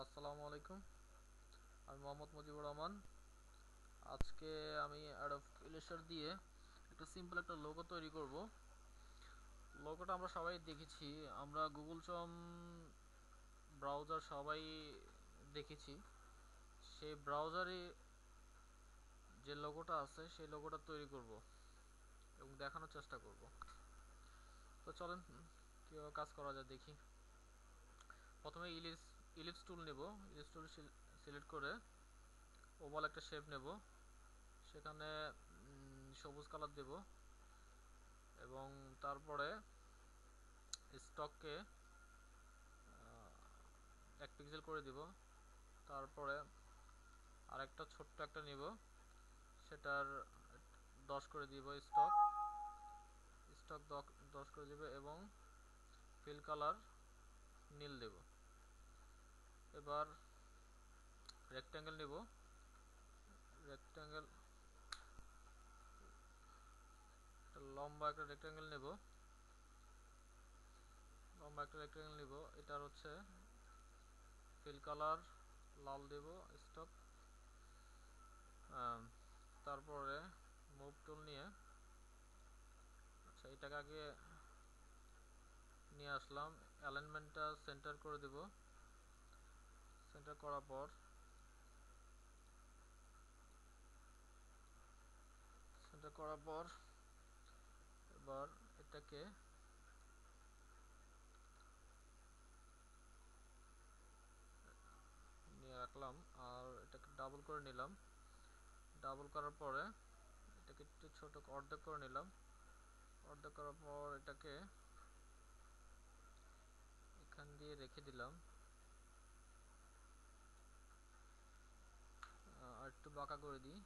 আসসালামু আলাইকুম। আমি মোহাম্মদ মুজিবুর রহমান। আজকে আমি অ্যাডোব ইলাস্ট্রেটর দিয়ে একটা সিম্পল একটা লোগো তৈরি করব। লোগোটা আমরা সবাই দেখেছি, আমরা গুগল ক্রোম ব্রাউজার সবাই দেখেছি। সেই ব্রাউজারে যে লোগোটা আছে সেই লোগোটা তৈরি করব এবং দেখানোর চেষ্টা করব। তো চলেন কীভাবে কাজ করা যায় দেখি। প্রথমে ইলিপস টুল নেব। ইলিপস টুল সিলেক্ট করে ওভাল একটা শেপ নেব, সেখানে সবুজ কালার দেব এবং তারপরে স্টককে 1 পিক্সেল করে দিব। তারপরে আরেকটা ছোট্ট একটা নিব, সেটার 10 করে দিব, স্টক 10 করে দিব এবং ফিল কালার নীল দেব। এবার রেক্ট্যাঙ্গেল নিব, রেক্ট্যাঙ্গেল লম্বা একটা রেক্ট্যাঙ্গেল নেব, এটার হচ্ছে ফিল কালার লাল দেব, স্টক। তারপরে মুভ টুল নিয়ে এটাকে আগে নিয়ে আসলাম, অ্যালাইনমেন্টটা সেন্টার করে দেব। সেন্টার করার পর এবার এটাকে নিয়ে রাখলাম আর এটাকে ডাবল করে নিলাম। ডাবল করার পরে এটাকে একটু ছোট অর্ধেক করে নিলাম। অর্ধেক করার পর এটাকে এখান দিয়ে রেখে দিলাম। আর একটু বাঁকা করে দিই।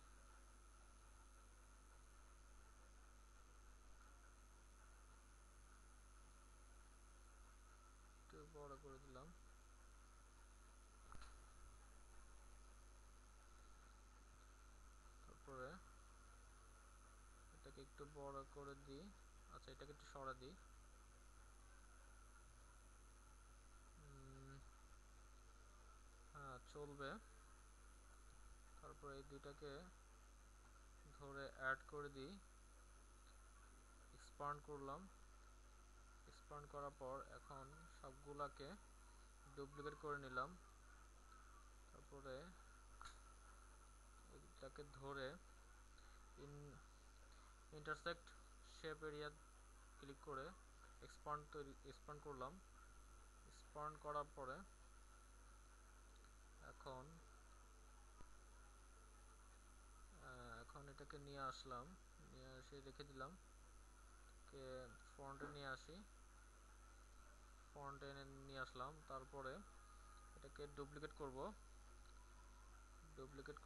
একটু বড় করে দিলাম। তারপরে এটাকে একটু বড় করে দিই। আচ্ছা, এটাকে একটু সরা দিই। হ্যাঁ, চলবে। তারপরে এই দুইটাকে ধরে অ্যাড করে দিই, এক্সপান্ড করলাম। এক্সপান্ড করার পর এখন সবগুলাকে ডুপ্লিকেট করে নিলাম। তারপরে এটাকে ধরে ইন্টারসেক্ট শেপ এরিয়া ক্লিক করে এক্সপান্ড করলাম। এক্সপান্ড করার পরে এখন এটাকে নিয়ে আসলাম, নিয়ে এসে রেখে দিলাম। ফ্রন্টে নিয়ে আসলাম। তারপরে এটাকে ডুপ্লিকেট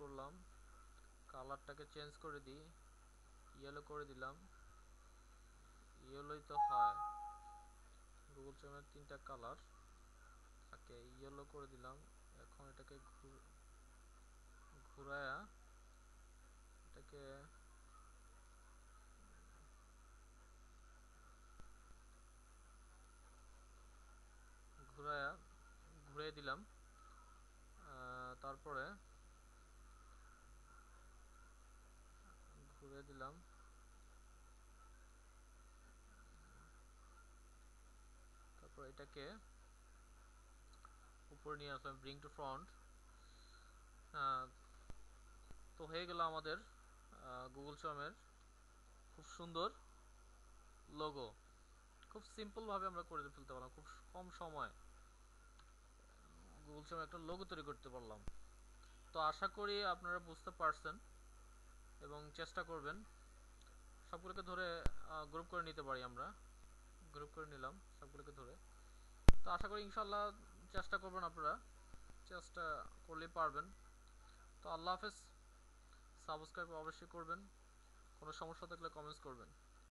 করলাম। কালারটাকে চেঞ্জ করে দিই, ইয়েলো করে দিলাম। ইয়েলোই তো হয়, গুগল ক্রোমের 3টা কালার থাকে, ইয়েলো করে দিলাম। এখন এটাকে ঘুরায়া এটাকে ঘুরিয়ে দিলাম। তারপরে এটাকে উপরে নিয়ে আসলাম, ব্রিং টু ফ্রন্ট। তো হয়ে গেল আমাদের গুগল ক্রোমের খুব সুন্দর লোগো। খুব সিম্পল ভাবে আমরা করে ফেলতে পারলাম, খুব কম সময় গুগল ক্রোমে একটা লোগো তৈরি করতে পারলাম। তো আশা করি আপনারা বুঝতে পারছেন এবং চেষ্টা করবেন। সবগুলোকে ধরে গ্রুপ করে নিতে পারি, আমরা গ্রুপ করে নিলাম সবগুলোকে ধরে। তো আশা করি ইনশাল্লাহ চেষ্টা করবেন, আপনারা চেষ্টা করলেই পারবেন। তো আল্লাহ হাফেজ। সাবস্ক্রাইব অবশ্যই করবেন। কোনো সমস্যা থাকলে কমেন্টস করবেন।